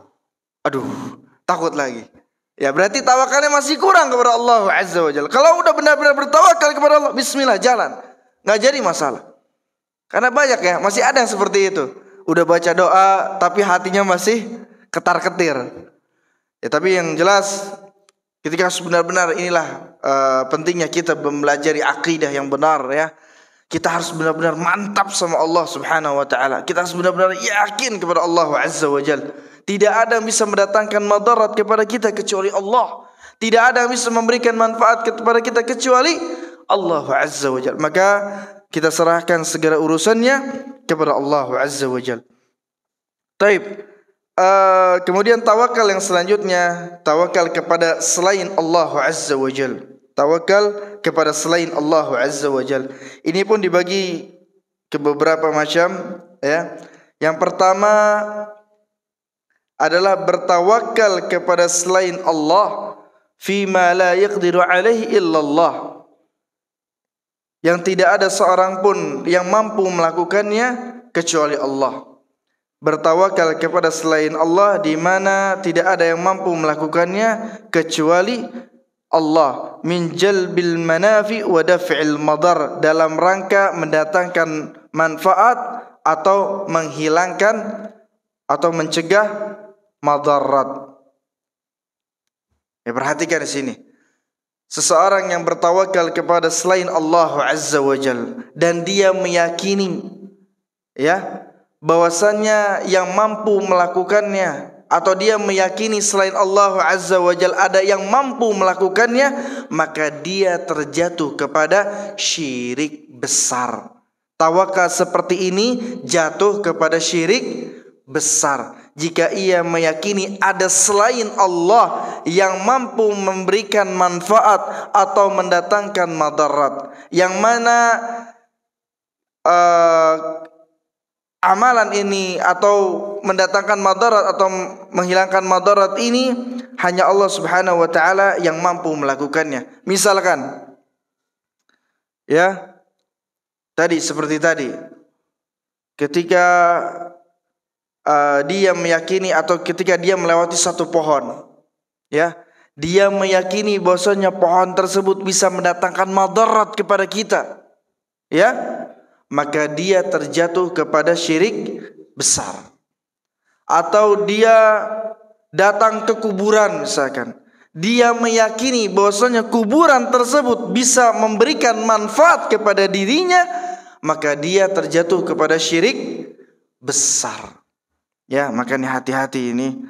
takut lagi. Ya berarti tawakalnya masih kurang kepada Allah Azza wa Jalla. Kalau udah benar-benar bertawakal kepada Allah, bismillah, jalan, nggak jadi masalah. Karena banyak ya, masih ada yang seperti itu. Udah baca doa tapi hatinya masih ketar-ketir. Ya tapi yang jelas, ketika benar-benar inilah pentingnya kita mempelajari akidah yang benar ya. Kita harus benar-benar mantap sama Allah Subhanahu wa taala. Kita harus benar-benar yakin kepada Allah Azza wa Jalla. Tidak ada yang bisa mendatangkan madarat kepada kita kecuali Allah. Tidak ada yang bisa memberikan manfaat kepada kita kecuali Allah Azza wa Jalla. Maka kita serahkan segala urusannya kepada Allah Azza wa Jalla. Taib. Kemudian tawakal yang selanjutnya, tawakal kepada selain Allah Azza wa Jalla. Tawakal kepada selain Allah Azza wa Jalla. Ini pun dibagi ke beberapa macam ya. Yang pertama adalah bertawakal kepada selain Allah fima la yaqdiru alaihi illallah, yang tidak ada seorang pun yang mampu melakukannya kecuali Allah. Bertawakal kepada selain Allah di mana tidak ada yang mampu melakukannya kecuali Allah. Min jalbil manafi wa daf'il madar, dalam rangka mendatangkan manfaat atau menghilangkan atau mencegah madarat. Ya, perhatikan di sini. Seseorang yang bertawakal kepada selain Allah Azza wa Jalla dan dia meyakini ya bahwasannya yang mampu melakukannya, atau dia meyakini selain Allah Azza wa Jalla ada yang mampu melakukannya, maka dia terjatuh kepada syirik besar. Tawakal seperti ini jatuh kepada syirik besar. Jika ia meyakini ada selain Allah yang mampu memberikan manfaat atau mendatangkan madarat, yang mana amalan ini atau mendatangkan madarat atau menghilangkan madarat ini hanya Allah Subhanahu wa taala yang mampu melakukannya. Misalkan ya, seperti tadi ketika dia meyakini atau ketika dia melewati satu pohon ya, dia meyakini bahwasanya pohon tersebut bisa mendatangkan madarat kepada kita ya, maka dia terjatuh kepada syirik besar. Atau dia datang ke kuburan misalkan, dia meyakini bahwasanya kuburan tersebut bisa memberikan manfaat kepada dirinya, maka dia terjatuh kepada syirik besar. Ya, makanya hati-hati ini.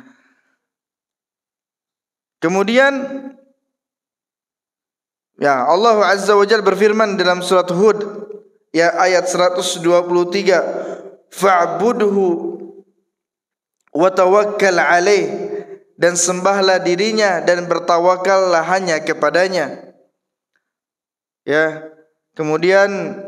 Kemudian ya, Allah Azza wa Jalla berfirman dalam surat Hud ya ayat 123, fa'budhu wa tawakkal alaih, dan sembahlah dirinya dan bertawakallah hanya kepadanya. Ya, kemudian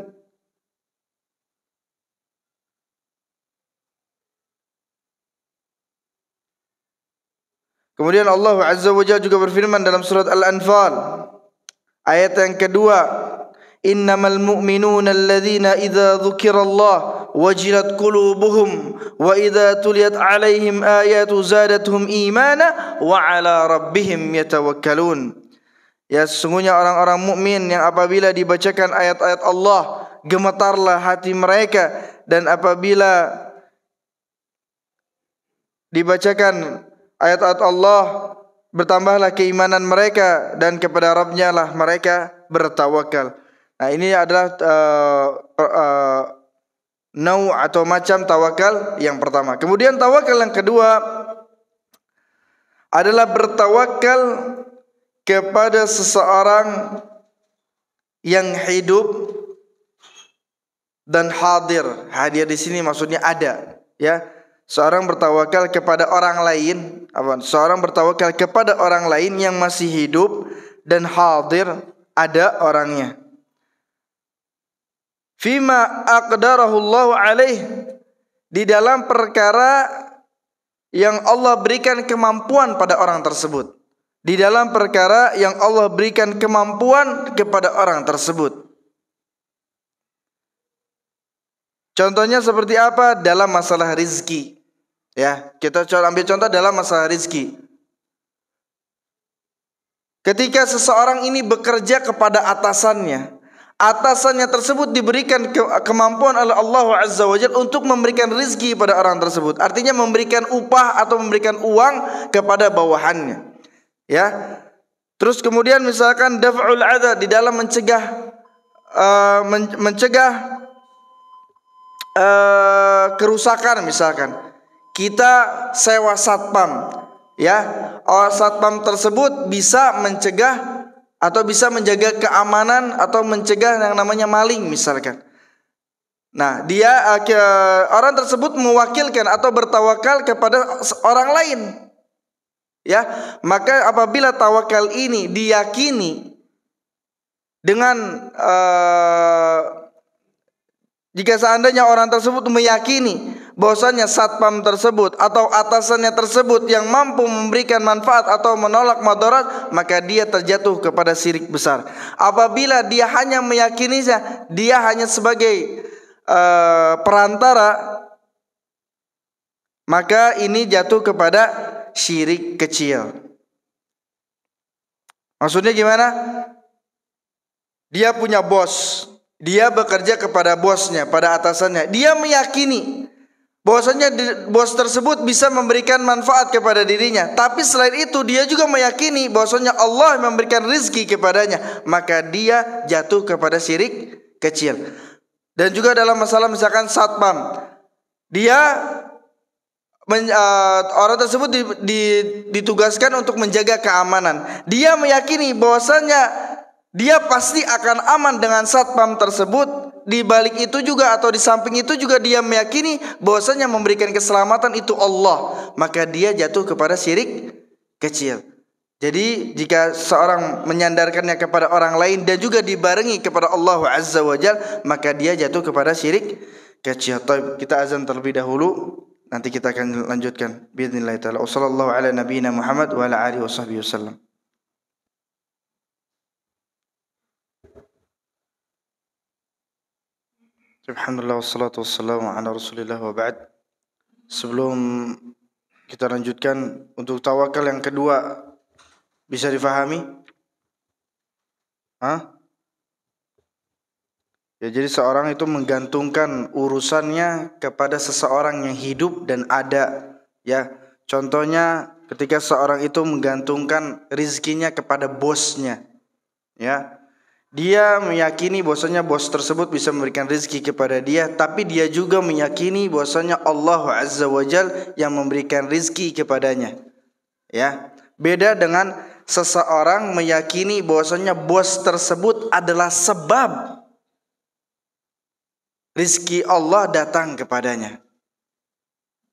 Allah Azza wa Jalla juga berfirman dalam surat Al-Anfal ayat yang kedua, innamal mu'minuna alladzina idza dzukirallah wajilat qulubuhum wa idza tuliyat alaihim ayatu zadatuhum imana wa ala rabbihim yatawakkalun. Ya, sesungguhnya orang-orang mukmin yang apabila dibacakan ayat-ayat Allah gemetarlah hati mereka, dan apabila dibacakan ayat-ayat Allah bertambahlah keimanan mereka, dan kepada Rabb-Nya lah mereka bertawakal. Nah, ini adalah nau atau macam tawakal yang pertama. Kemudian tawakal yang kedua adalah bertawakal kepada seseorang yang hidup dan hadir. Hadir di sini maksudnya ada, ya. Seorang bertawakal kepada orang lain, seorang bertawakal kepada orang lain yang masih hidup dan hadir, ada orangnya. Fima aqdarahu Allah alaih, di dalam perkara yang Allah berikan kemampuan pada orang tersebut. di dalam perkara yang Allah berikan kemampuan kepada orang tersebut. Contohnya seperti apa? Dalam masalah rizki. Ya, kita ambil contoh dalam masalah rizki. Ketika seseorang ini bekerja kepada atasannya, atasannya tersebut diberikan kemampuan oleh Allah Azza wa Jalla untuk memberikan rizki pada orang tersebut. Artinya memberikan upah atau memberikan uang kepada bawahannya. Ya. Terus kemudian misalkan daf'ul adza, di dalam mencegah kerusakan. Misalkan kita sewa satpam, ya, satpam tersebut bisa mencegah atau bisa menjaga keamanan atau mencegah yang namanya maling misalkan. Nah, orang tersebut mewakilkan atau bertawakal kepada orang lain, ya. Maka apabila tawakal ini diyakini dengan jika seandainya orang tersebut meyakini bahwasanya satpam tersebut atau atasannya tersebut yang mampu memberikan manfaat atau menolak madarat, maka dia terjatuh kepada syirik besar. Apabila dia hanya meyakininya, dia hanya sebagai perantara, maka ini jatuh kepada syirik kecil. Maksudnya gimana? Dia punya bos, dia bekerja kepada bosnya, pada atasannya. Dia meyakini bahwasanya bos tersebut bisa memberikan manfaat kepada dirinya. Tapi selain itu dia juga meyakini bahwasanya Allah memberikan rezeki kepadanya. Maka dia jatuh kepada syirik kecil. Dan juga dalam masalah misalkan satpam, orang tersebut ditugaskan untuk menjaga keamanan. Dia meyakini bahwasanya dia pasti akan aman dengan satpam tersebut. Di balik itu juga atau di samping itu juga dia meyakini bahwasanya memberikan keselamatan itu Allah, maka dia jatuh kepada syirik kecil. Jadi jika seorang menyandarkannya kepada orang lain dan juga dibarengi kepada Allah Azza wa Jalla, maka dia jatuh kepada syirik kecil. Kita azan terlebih dahulu, nanti kita akan lanjutkan باذنillah taala. Wassallallahu ala nabiyyina Muhammad wa ala alihi washabbihi wasallam. Alhamdulillah wassalatu wassalamu ala Rasulillah wa ba'd. Sebelum kita lanjutkan, untuk tawakal yang kedua bisa difahami? Ya, jadi seorang itu menggantungkan urusannya kepada seseorang yang hidup dan ada, ya. Contohnya ketika seorang itu menggantungkan rizkinya kepada bosnya, ya. Dia meyakini bahwasanya bos tersebut bisa memberikan rezeki kepada dia, tapi dia juga meyakini bahwasanya Allah Azza wa Jalla yang memberikan rezeki kepadanya. Ya, beda dengan seseorang meyakini bahwasanya bos tersebut adalah sebab rezeki Allah datang kepadanya.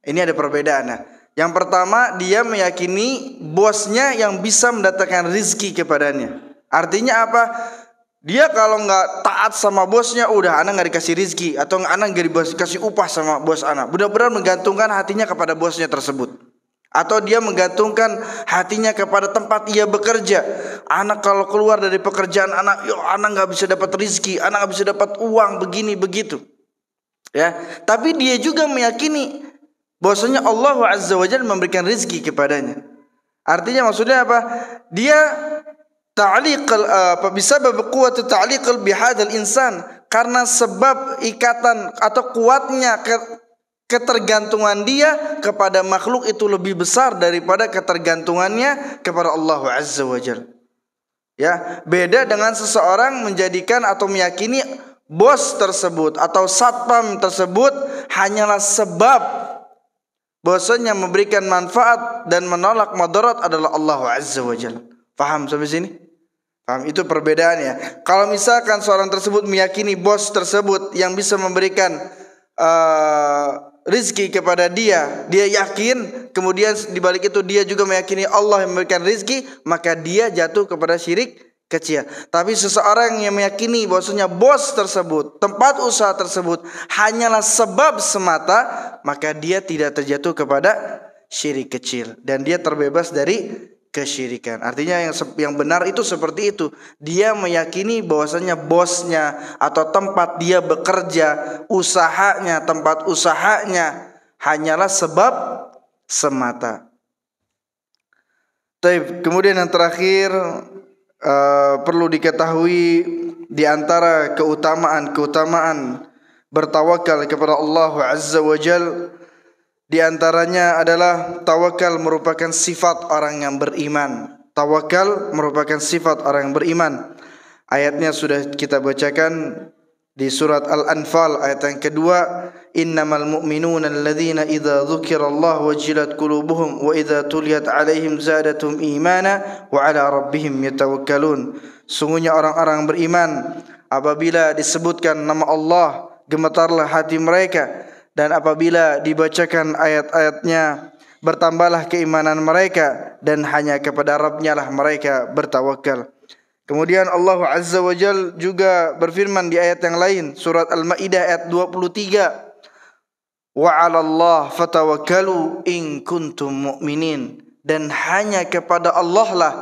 Ini ada perbedaannya. Yang pertama, dia meyakini bosnya yang bisa mendatangkan rezeki kepadanya. Artinya apa? Dia kalau nggak taat sama bosnya, udah anak nggak dikasih rizki, atau anak nggak dikasih upah sama bos anak. Benar-benar menggantungkan hatinya kepada bosnya tersebut, atau dia menggantungkan hatinya kepada tempat ia bekerja. Anak kalau keluar dari pekerjaan anak, anak nggak bisa dapat rizki, anak nggak bisa dapat uang, begini begitu. Ya, tapi dia juga meyakini bahwasanya Allah Azza wa Jalla memberikan rizki kepadanya. Artinya maksudnya apa? Dia bisabab quwwati ta'liqal bihadzal insan, karena sebab ikatan atau kuatnya ketergantungan dia kepada makhluk itu lebih besar daripada ketergantungannya kepada Allah Azza wa Jalla. Ya, beda dengan seseorang menjadikan atau meyakini bos tersebut atau satpam tersebut hanyalah sebab bahwasanya memberikan manfaat dan menolak madarat adalah Allah Azza wa Jalla. Paham sampai sini? Paham? Itu perbedaannya. Kalau misalkan seorang tersebut meyakini bos tersebut yang bisa memberikan rizki kepada dia, dia yakin, kemudian dibalik itu dia juga meyakini Allah yang memberikan rizki, maka dia jatuh kepada syirik kecil. Tapi seseorang yang meyakini bahwasanya bos tersebut, tempat usaha tersebut hanyalah sebab semata, maka dia tidak terjatuh kepada syirik kecil dan dia terbebas dari kesyirikan. Artinya yang benar itu seperti itu. Dia meyakini bahwasanya bosnya atau tempat dia bekerja, usahanya, tempat usahanya hanyalah sebab semata. Kemudian yang terakhir perlu diketahui di antara keutamaan bertawakal kepada Allah Azza wa Jalla, di antaranya adalah tawakal merupakan sifat orang yang beriman. Tawakal merupakan sifat orang yang beriman. Ayatnya sudah kita bacakan di surat Al-Anfal ayat yang kedua, innamal mu'minuna alladzina idza dzukirallahu wajilat qulubuhum wa idza tuliyat alaihim zadatuhum imana wa ala rabbihim yatawakkalun. Sungguhnya orang-orang beriman apabila disebutkan nama Allah gemetarlah hati mereka, dan apabila dibacakan ayat-ayatnya bertambahlah keimanan mereka, dan hanya kepada Rabb-Nya lah mereka bertawakal. Kemudian Allah Azza wa Jalla juga berfirman di ayat yang lain, surat Al-Maidah ayat 23, wa 'alallah fatawakkalu in kuntum mu'minin, dan hanya kepada Allah lah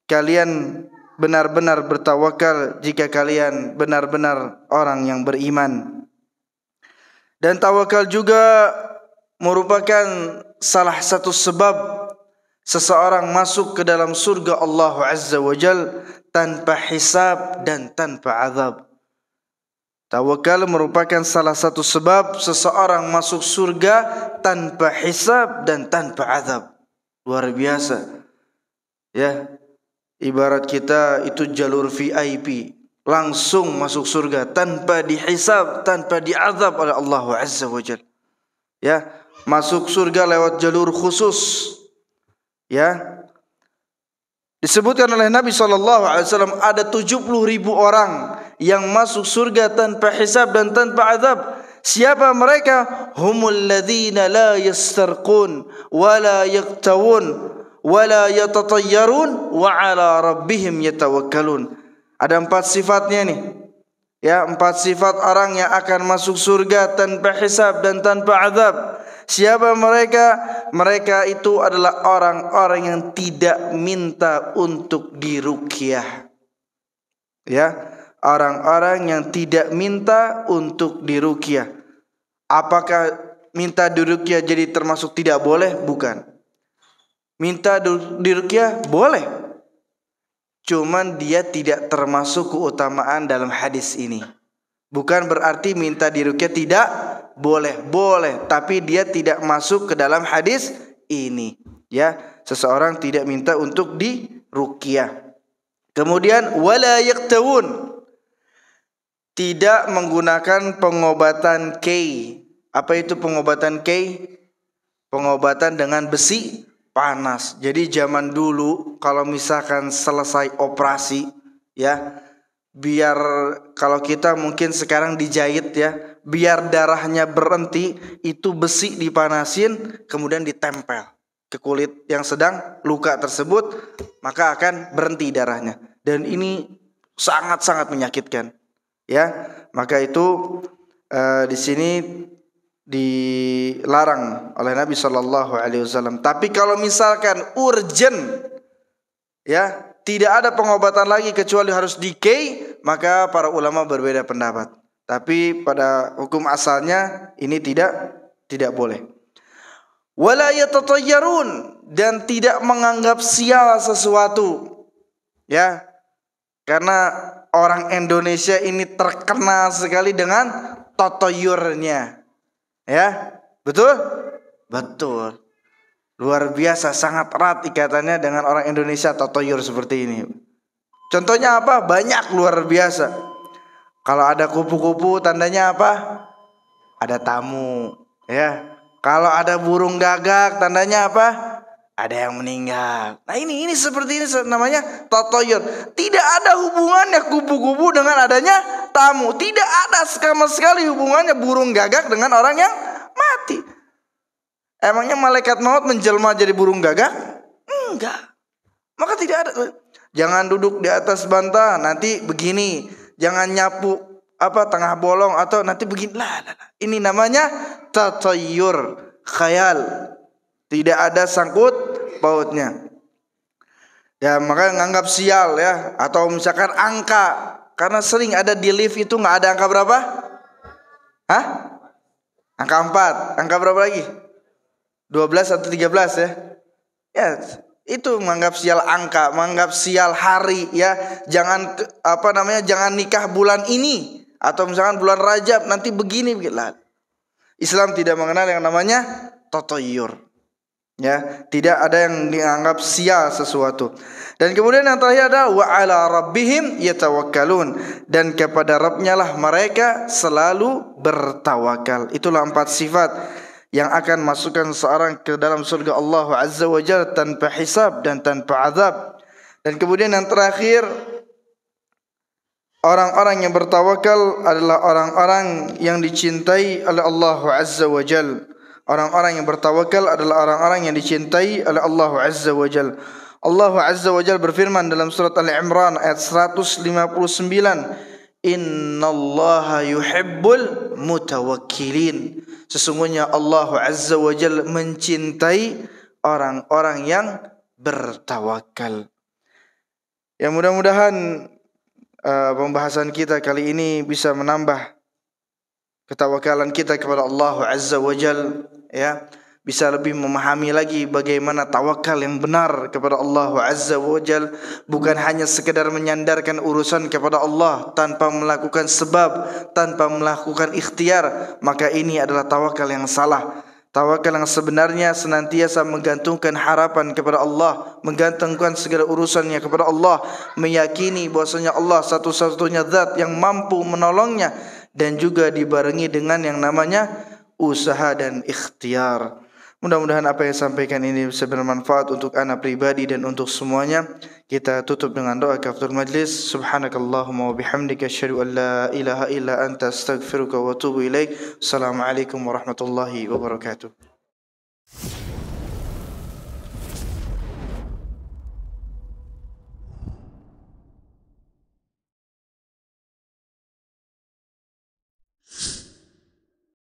kalian benar-benar bertawakal jika kalian benar-benar orang yang beriman. Dan tawakal juga merupakan salah satu sebab seseorang masuk ke dalam surga Allah Azza wa Jalla tanpa hisab dan tanpa azab. Tawakal merupakan salah satu sebab seseorang masuk surga tanpa hisab dan tanpa azab. Luar biasa. Ya, ibarat kita itu jalur VIP, langsung masuk surga tanpa dihisab, tanpa diazab oleh Allah Azza wa Jalla. Ya, masuk surga lewat jalur khusus. Ya, disebutkan oleh Nabi SAW ada 70.000 orang yang masuk surga tanpa hisab dan tanpa azab. Siapa mereka? Humul ladzina la yastarqun wa la yaktawun wa la yatatayyarun wa ala rabbihim yatawakkalun. Ada 4 sifatnya nih. Ya, 4 sifat orang yang akan masuk surga tanpa hisab dan tanpa azab. Siapa mereka? Mereka itu adalah orang-orang yang tidak minta untuk diruqyah. Ya, orang-orang yang tidak minta untuk diruqyah. Apakah minta diruqyah jadi termasuk tidak boleh? Bukan. Minta diruqyah boleh. Cuman dia tidak termasuk keutamaan dalam hadis ini. Bukan berarti minta diruqyah tidak boleh, tapi dia tidak masuk ke dalam hadis ini. Ya, seseorang tidak minta untuk diruqyah. Kemudian wala yaktawun, tidak menggunakan pengobatan kei. Apa itu pengobatan kei? Pengobatan dengan besi panas. Jadi zaman dulu kalau misalkan selesai operasi, ya, biar kalau kita mungkin sekarang dijahit ya, biar darahnya berhenti, itu besi dipanasin kemudian ditempel ke kulit yang sedang luka tersebut, maka akan berhenti darahnya. Dan ini sangat-sangat menyakitkan. Ya, maka itu di sini dilarang oleh Nabi SAW. Tapi kalau misalkan urgent, ya, tidak ada pengobatan lagi kecuali harus dikei, maka para ulama berbeda pendapat. Tapi pada hukum asalnya ini tidak boleh. Wala yatatayyarun, dan tidak menganggap sial sesuatu. Ya, karena orang Indonesia ini terkenal sekali dengan tatoyurnya. Ya, betul? Betul. Luar biasa, sangat erat ikatannya dengan orang Indonesia tatoyur seperti ini. Contohnya apa? Banyak, luar biasa. Kalau ada kupu-kupu tandanya apa? Ada tamu. Ya. Kalau ada burung gagak tandanya apa? Ada yang meninggal. Nah ini seperti ini namanya tatoyur. Tidak ada hubungannya kupu-kupu dengan adanya tamu. Tidak ada sama sekali hubungannya burung gagak dengan orang yang mati. Emangnya malaikat maut menjelma jadi burung gagak? Enggak. Maka tidak ada. Jangan duduk di atas bantal, nanti begini. Jangan nyapu tengah bolong atau nanti begini. Ini namanya tatayyur, khayal. Tidak ada sangkut pautnya. Dan maka nganggap sial ya, atau misalkan angka, karena sering ada di lift itu nggak ada angka berapa? Hah? Angka 4. Angka berapa lagi? 12 atau 13 ya? Ya, itu menganggap sial angka, menganggap sial hari ya. Jangan jangan nikah bulan ini, atau misalkan bulan Rajab nanti begini. Islam tidak mengenal yang namanya tatoyur. Ya, tidak ada yang dianggap sial sesuatu. Dan kemudian yang terakhir adalah wa ala rabbihim yatawakkalun, dan kepada Rabbnya lah mereka selalu bertawakal. Itulah 4 sifat yang akan masukkan seorang ke dalam surga Allah Azza wa Jalla tanpa hisab dan tanpa azab. Dan kemudian yang terakhir, orang-orang yang bertawakal adalah orang-orang yang dicintai oleh Allah Azza wa Jalla. Orang-orang yang bertawakal adalah orang-orang yang dicintai oleh Allah Azza wa Jalla. Allah Azza wa Jalla berfirman dalam surat Al-Imran ayat 159, Innallaha yuhibbul mutawakkilin. Sesungguhnya Allah Azza wa Jalla mencintai orang-orang yang bertawakal. Ya, mudah-mudahan pembahasan kita kali ini bisa menambah ketawakalan kita kepada Allah Azza wa Jalla, ya, bisa lebih memahami lagi bagaimana tawakal yang benar kepada Allah Azza wa Jalla, bukan hanya sekedar menyandarkan urusan kepada Allah tanpa melakukan sebab, tanpa melakukan ikhtiar, maka ini adalah tawakal yang salah. Tawakal yang sebenarnya senantiasa menggantungkan harapan kepada Allah, menggantungkan segala urusannya kepada Allah, meyakini bahwasanya Allah satu-satunya zat yang mampu menolongnya, dan juga dibarengi dengan yang namanya usaha dan ikhtiar. Mudah-mudahan apa yang sampaikan ini bisa bermanfaat untuk anak pribadi dan untuk semuanya. Kita tutup dengan doa kafaratul majlis. Subhanakallahumma wa bihamdika asyhadu an la ilaha illa anta astaghfiruka wa atubu ilaik. Assalamualaikum warahmatullahi wabarakatuh.